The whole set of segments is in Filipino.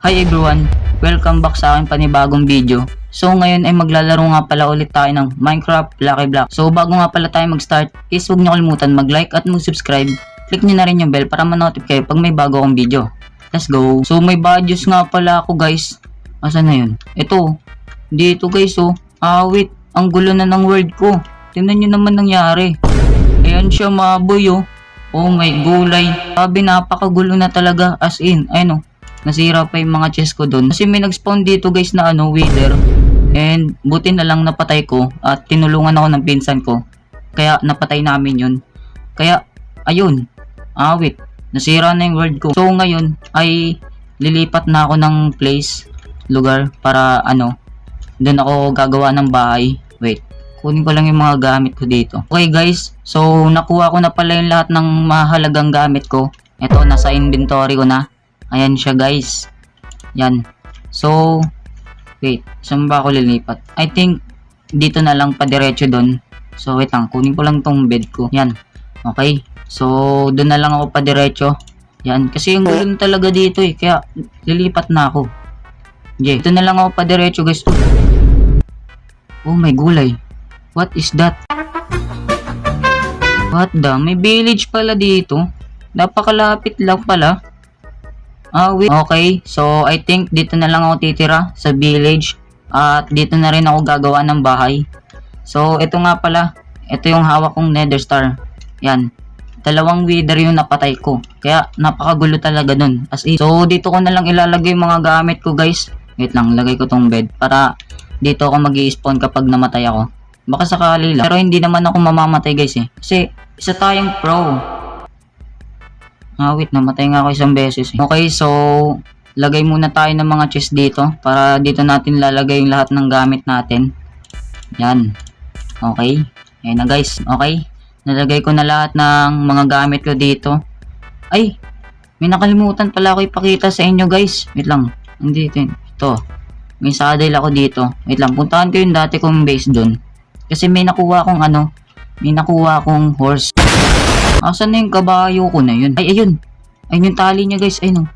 Hi everyone! Welcome back sa aking panibagong video. So ngayon ay maglalaro nga pala ulit tayo ng Minecraft Lucky Block. So bago nga pala tayo mag-start, is huwag nyo kalimutan mag-like at mag-subscribe. Click nyo na rin yung bell para ma-notify kayo pag may bago akong video. Let's go! So may badges nga pala ako guys. Asan na yun? Ito. Dito guys oh. Wait. Ang gulo na ng world ko. Tingnan nyo naman nangyari. Ayan siya maboy oh. Oh my gulay. Sabi napakagulo na talaga as in. Ayun oh. Nasira pa yung mga chest ko doon. Kasi may nag-spawn dito guys na wither. And buti na lang napatay ko. At tinulungan ako ng pinsan ko. Kaya napatay namin yun. Kaya ayun. Wait. Nasira na yung world ko. So ngayon ay lilipat na ako ng place. Lugar. Para doon ako gagawa ng bahay. Wait. Kunin ko lang yung mga gamit ko dito. Okay guys. So nakuha ko na pala yung lahat ng mahalagang gamit ko. Ito nasa inventory ko na. Ayan siya guys. Yan. So, wait. Saan ba ako lilipat? I think, dito na lang pa diretso doon. So, wait lang. Kunin ko lang tong bed ko. Yan. Okay. So, doon na lang ako pa diretso. Yan. Kasi yung gulo talaga dito eh. Kaya, lilipat na ako. Okay. Dito na lang ako pa diretso guys. Oh my gulay. What is that? What the? May village pala dito. Napakalapit lang pala. Okay. So, I think dito na lang ako titira sa village. At dito na rin ako gagawa ng bahay. So, ito nga pala. Ito yung hawak kong nether star. Yan. 2 wither yung napatay ko. Kaya, napakagulo talaga dun. As in. So, dito ko na lang ilalagay yung mga gamit ko guys. Wait lang, lagay ko tong bed. Para dito ako mag-i-spawn kapag namatay ako. Baka sakali lang. Pero hindi naman ako mamamatay guys eh. Kasi, isa tayong pro. Wait, namatay nga ako isang beses eh. Okay, so lagay muna tayo ng mga chest dito para dito natin lalagay yung lahat ng gamit natin. Yan. Okay. Ayan na guys. Okay. Nalagay ko na lahat ng mga gamit ko dito. Ay, may nakalimutan pala ako ipakita sa inyo guys. Wait lang. Andito. Ito. May saddle ako dito. Wait lang. Puntahan ko yung dati kong base dun. Kasi may nakuha akong may nakuha akong horse. Asan na yung kabayo ko na yun? Ay, ayun. Ayun yung tali niya guys. Ayun.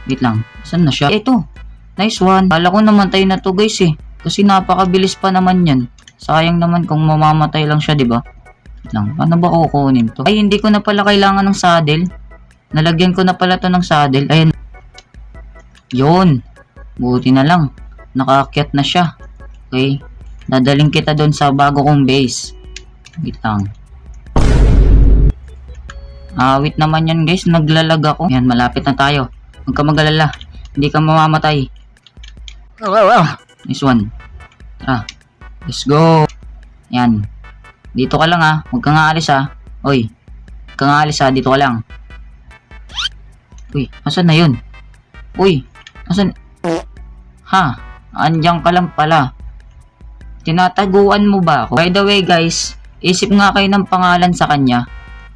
Wait lang. Asan na siya? Ito. Nice one. Kala ko naman tayo na to guys eh. Kasi napakabilis pa naman yan. Sayang naman kung mamamatay lang siya, diba? Wait lang. Paano ba kukunin to? Ay, hindi ko na pala kailangan ng saddle. Nalagyan ko na pala to ng saddle. Ayun. Yun. Buti na lang. Nakaakyat na siya. Okay. Dadaling kita doon sa bago kong base. Wait lang. Wait naman yan guys, naglalag ako. Yan, malapit na tayo. Huwag ka mag-alala. Hindi ka mamamatay. Nice one. Tara. Let's go. Yan. Dito ka lang Huwag kang aalis Oy. Huwag kang aalis dito ka lang. Uy, asan na yun? Uy, asan? Andiyan ka lang pala. Tinataguan mo ba ako? By the way guys, isip nga kayo ng pangalan sa kanya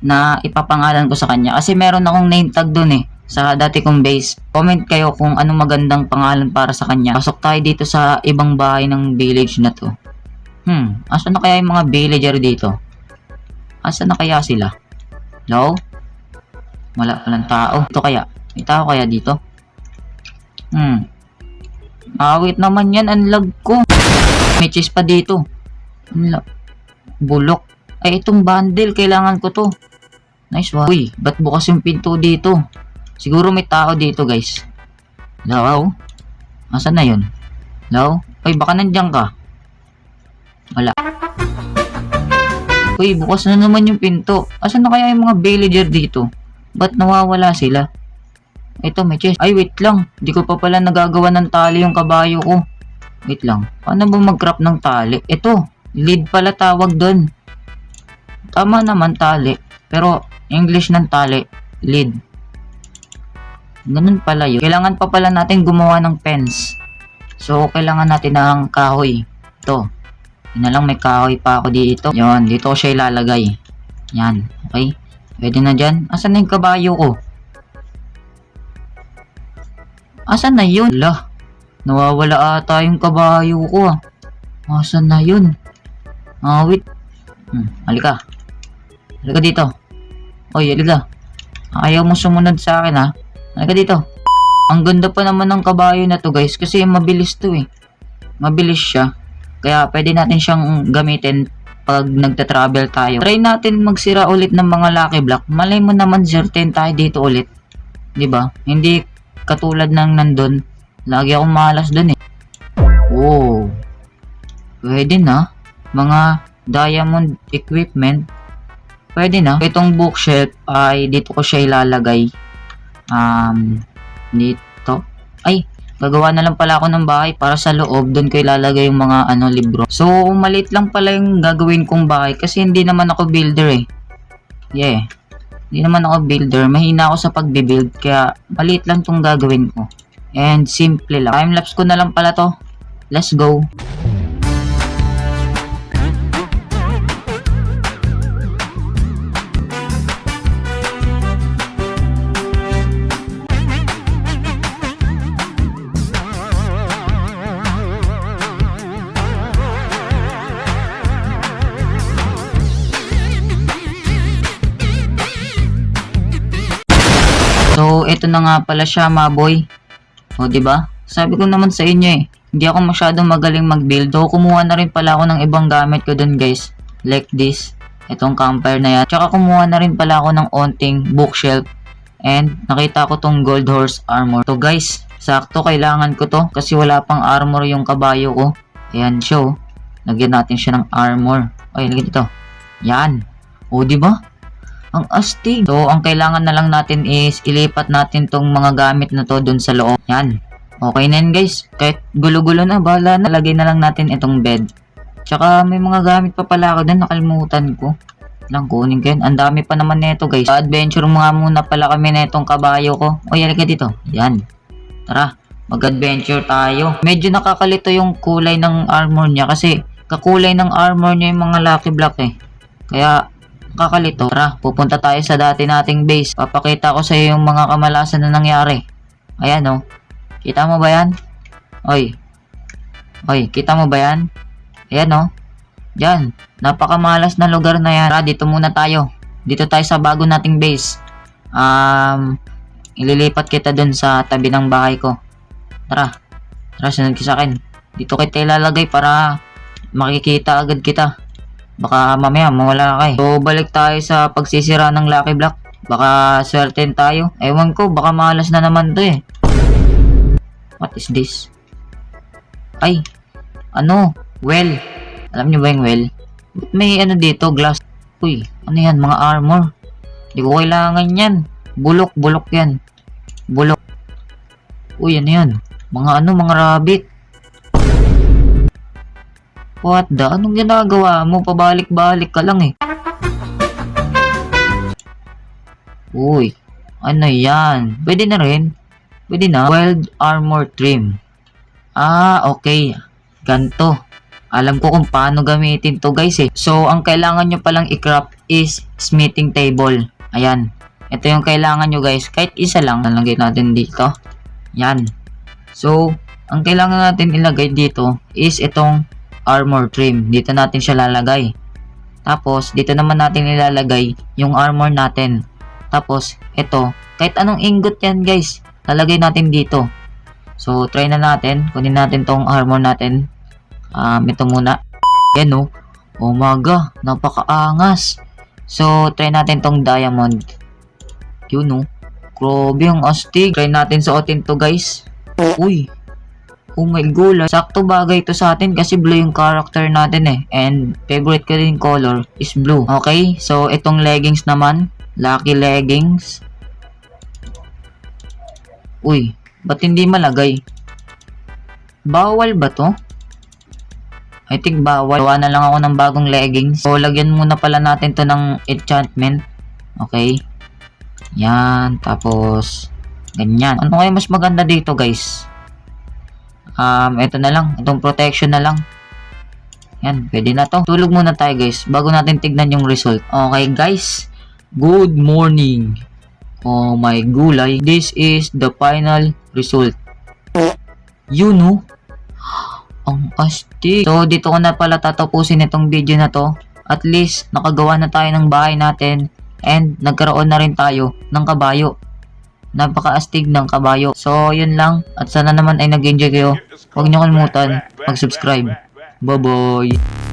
na ipapangalan ko sa kanya kasi meron akong name tag dun sa dati kong base. Comment kayo kung anong magandang pangalan para sa kanya. Pasok tayo dito sa ibang bahay ng village na to. Asan na kaya yung mga villager dito? Asan na kaya sila? Hello? Wala palang tao. Ito kaya? May tao kaya dito? Wait naman yan. Ang lag ko. May chest pa dito. Bulok. Ay, itong bundle. Kailangan ko to. Nice one. Uy, ba't bukas yung pinto dito? Siguro may tao dito, guys. Hello? Asan na yun? Hello? Uy, baka nandiyan ka. Wala. Uy, bukas na naman yung pinto. Asan na kaya yung mga villager dito? Ba't nawawala sila? Ito, may chest. Ay, wait lang. Di ko pa pala nagagawa ng tali yung kabayo ko. Wait lang. Paano ba mag-craft ng tali? Ito, lead pala tawag doon. Tama naman tali. Pero, English ng tali, lead. Ganun pala yun. Kailangan pa pala natin gumawa ng fence. So, kailangan natin ng kahoy. Ito. Yun na lang, may kahoy pa ako dito. Yun, dito ko siya ilalagay. Yan, okay. Pwede na dyan. Asan na yung kabayo ko? Asan na yun? Lah, nawawala ata yung kabayo ko Asan na yun? Wait. Halika. Halika dito. Oy, halika. Ayaw mo sumunod sa akin Halika dito. Ang ganda pa naman ng kabayo na to guys kasi mabilis to eh. Mabilis siya. Kaya pwede natin siyang gamitin pag nagta-travel tayo. Try natin magsira ulit ng mga lucky block. Malay mo naman certain tayo dito ulit. 'Di ba? Hindi katulad ng nandun. Lagi akong malas dun eh. Oh. Pwede na. Mga diamond equipment. Pwede na. Itong bookshelf ay dito ko siya ilalagay. Dito. Ay, gagawa na lang pala ako ng bahay para sa loob. Doon ko ilalagay yung mga libro. So, maliit lang pala yung gagawin kong bahay kasi hindi naman ako builder eh. Yeah. Hindi naman ako builder. Mahina ako sa pagbe-build kaya maliit lang tong gagawin ko. And simple lang. Time-lapse ko na lang pala to. Let's go. So, ito na nga pala siya, maboy. O, diba? Sabi ko naman sa inyo eh, hindi ako masyadong magaling mag-build. So, kumuha na rin pala ako ng ibang gamit ko dun guys. Like this. Itong camper na yan. Tsaka kumuha na rin pala ako ng onting bookshelf. And nakita ko tong gold horse armor. So guys, sakto kailangan ko to. Kasi wala pang armor yung kabayo ko. Ayan siya oh. Lagyan natin siya ng armor. Ay, lagyan ito. Yan. O, diba? Ang astig. So, ang kailangan na lang natin is ilipat natin tong mga gamit na to dun sa loob. Yan. Okay na yun guys. Kahit gulo-gulo na, bahala na. Lagay na lang natin itong bed. Tsaka may mga gamit pa pala ako dun. Nakalimutan ko. Lang kunin ko yun. Ang dami pa naman neto guys. Adventure mga muna pala kami netong kabayo ko. O, yalika dito. Yan. Tara. Mag-adventure tayo. Medyo nakakalito yung kulay ng armor niya kasi kakulay ng armor niya yung mga lucky block eh. Kaya kakalito. Tara, pupunta tayo sa dati nating base. Papakita ko sa iyo yung mga kamalasan na nangyari. Ayan oh. Kita mo ba yan? Oy. Oy, kita mo ba yan? Ayan oh. Diyan. Napakamalas na lugar na yan. Tara, dito muna tayo. Dito tayo sa bago nating base. Ililipat kita dun sa tabi ng bahay ko. Tara. Tara, sunod ka sa akin. Dito kita ilalagay para makikita agad kita. Baka mamaya mawala ka eh. So, balik tayo sa pagsisira ng lucky block. Baka certain tayo. Ewan ko, baka malas na naman to eh. What is this? Ay, ano? Well. Alam nyo ba yung well? Ba't may dito, glass? Uy, ano yan? Mga armor. Hindi ko kailangan yan. Bulok yan. Bulok. Uy, ano yan? Mga mga rabbit. What the? Anong ginagawa mo? Pabalik-balik ka lang eh. Uy. Ano yan? Pwede na rin. Pwede na. Wild armor trim. Okay. Ganto. Alam ko kung paano gamitin to guys eh. So, ang kailangan nyo palang i-craft is smithing table. Ayan. Ito yung kailangan nyo guys. Kahit isa lang. Nalagay natin dito. Yan. So, ang kailangan natin ilagay dito is itong armor trim. Dito natin siya lalagay. Tapos, dito naman natin ilalagay yung armor natin. Tapos, ito. Kahit anong ingot yan guys. Lalagay natin dito. So, try na natin. Kunin natin tong armor natin. Ito muna. Yan o. Oh my god. Napakaangas. So, try natin tong diamond. Yun o. Grabe ang astig. Try natin suotin to guys. Uy. Oh my god, sakto bagay to sa atin kasi blue yung character natin eh. And favorite ko rin color is blue. Okay, so itong leggings naman, lucky leggings. Uy, ba't hindi malagay? Bawal ba to? I think bawal. Gawa na lang ako ng bagong leggings. So lagyan muna pala natin to ng enchantment. Okay. Yan, tapos ganyan. Ano kaya mas maganda dito guys? Ito na lang. Itong protection na lang. Yan, pwede na to. Tulog muna tayo guys, bago natin tignan yung result. Okay guys, good morning. Oh my gulay, this is the final result. You know, ang astig. So, dito ko na pala tatapusin itong video na to. At least, nakagawa na tayo ng bahay natin. And, nagkaroon na rin tayo ng kabayo. napakaastig ng kabayo. So, yun lang. At sana naman ay nag-enjoy kayo. Huwag niyo kalimutan mag-subscribe. Bye-bye!